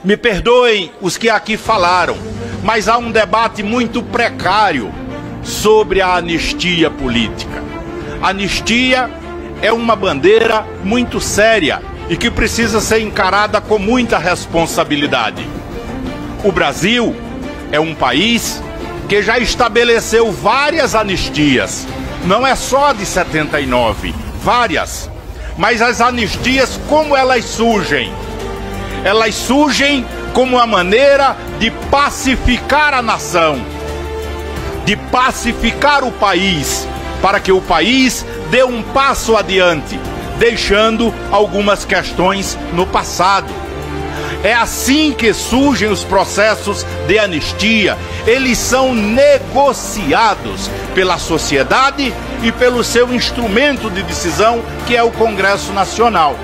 Me perdoem os que aqui falaram, mas há um debate muito precário sobre a anistia política. A anistia é uma bandeira muito séria e que precisa ser encarada com muita responsabilidade. O Brasil é um país que já estabeleceu várias anistias. Não é só de 79, várias. Mas as anistias, como elas surgem? Elas surgem como uma maneira de pacificar a nação, de pacificar o país, para que o país dê um passo adiante, deixando algumas questões no passado. É assim que surgem os processos de anistia. Eles são negociados pela sociedade e pelo seu instrumento de decisão, que é o Congresso Nacional.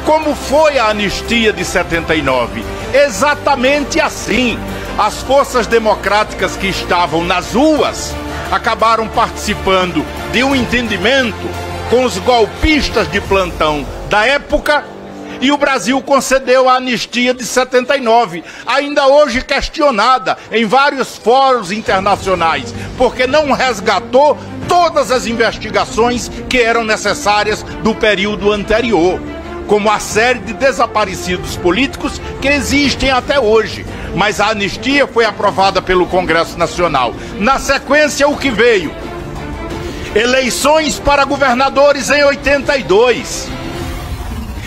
Como foi a anistia de 79? Exatamente assim. As forças democráticas que estavam nas ruas acabaram participando de um entendimento com os golpistas de plantão da época e o Brasil concedeu a anistia de 79, ainda hoje questionada em vários fóruns internacionais, porque não resgatou todas as investigações que eram necessárias do período anterior, como a série de desaparecidos políticos que existem até hoje. Mas a anistia foi aprovada pelo Congresso Nacional. Na sequência, o que veio? Eleições para governadores em 82.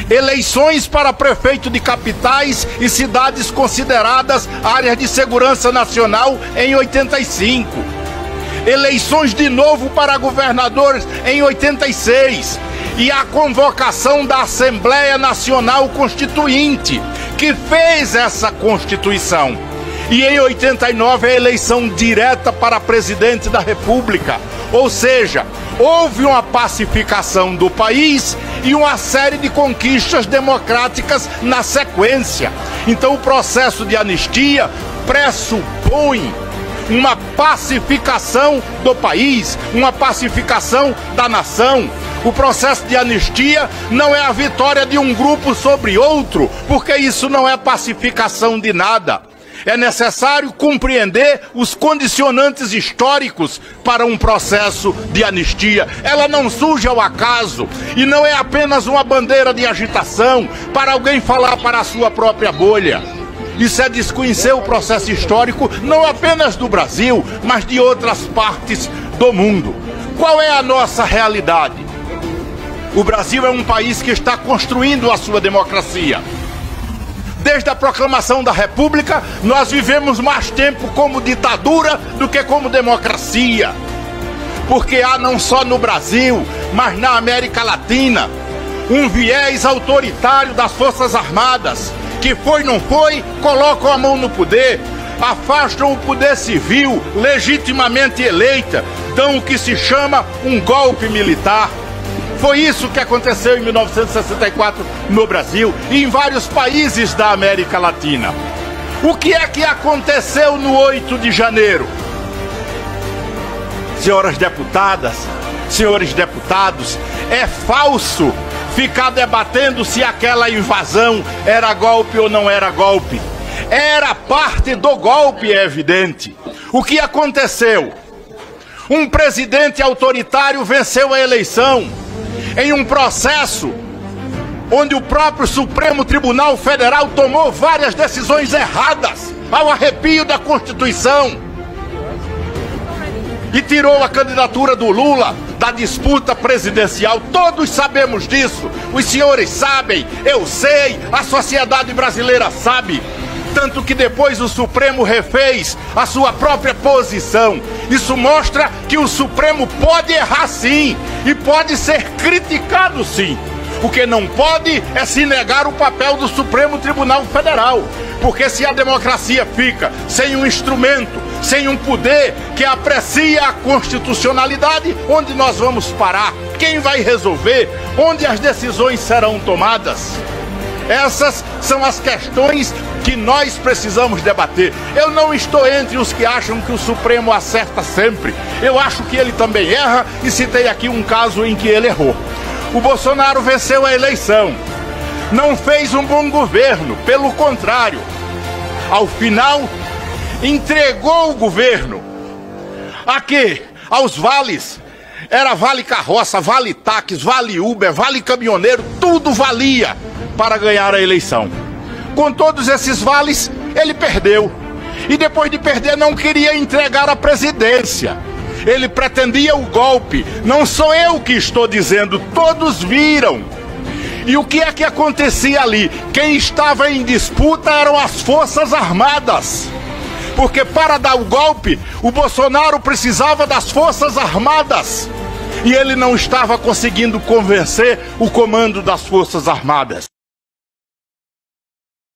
Eleições para prefeito de capitais e cidades consideradas áreas de segurança nacional em 85. Eleições de novo para governadores em 86. E a convocação da Assembleia Nacional Constituinte, que fez essa Constituição. E em 89 a eleição direta para presidente da República. Ou seja, houve uma pacificação do país e uma série de conquistas democráticas na sequência. Então o processo de anistia pressupõe uma pacificação do país, uma pacificação da nação. O processo de anistia não é a vitória de um grupo sobre outro, porque isso não é pacificação de nada. É necessário compreender os condicionantes históricos para um processo de anistia. Ela não surge ao acaso e não é apenas uma bandeira de agitação para alguém falar para a sua própria bolha. Isso é desconhecer o processo histórico não apenas do Brasil, mas de outras partes do mundo. Qual é a nossa realidade? O Brasil é um país que está construindo a sua democracia. Desde a proclamação da República, nós vivemos mais tempo como ditadura do que como democracia. Porque há não só no Brasil, mas na América Latina, um viés autoritário das Forças Armadas, que foi, não foi, colocam a mão no poder, afastam o poder civil legitimamente eleita, dão o que se chama um golpe militar. Foi isso que aconteceu em 1964 no Brasil e em vários países da América Latina. O que é que aconteceu no 8 de janeiro? Senhoras deputadas, senhores deputados, é falso ficar debatendo se aquela invasão era golpe ou não era golpe. Era parte do golpe, é evidente. O que aconteceu? Um presidente autoritário venceu a eleição em um processo onde o próprio Supremo Tribunal Federal tomou várias decisões erradas, ao arrepio da Constituição, e tirou a candidatura do Lula da disputa presidencial. Todos sabemos disso, os senhores sabem, eu sei, a sociedade brasileira sabe. Tanto que depois o Supremo refez a sua própria posição. Isso mostra que o Supremo pode errar sim, e pode ser criticado sim. O que não pode é se negar o papel do Supremo Tribunal Federal. Porque se a democracia fica sem um instrumento, sem um poder que aprecia a constitucionalidade, onde nós vamos parar? Quem vai resolver? Onde as decisões serão tomadas? Essas são as questões que nós precisamos debater. Eu não estou entre os que acham que o Supremo acerta sempre. Eu acho que ele também erra e citei aqui um caso em que ele errou. O Bolsonaro venceu a eleição. Não fez um bom governo, pelo contrário, Ao final, entregou o governo a quê? Aos vales. Era vale carroça, vale táxi, vale Uber, vale caminhoneiro, tudo valia para ganhar a eleição. Com todos esses vales, ele perdeu. E depois de perder, não queria entregar a presidência. Ele pretendia o golpe. Não sou eu que estou dizendo, todos viram. E o que é que acontecia ali? Quem estava em disputa eram as Forças Armadas. Porque para dar o golpe, o Bolsonaro precisava das Forças Armadas. E ele não estava conseguindo convencer o comando das Forças Armadas.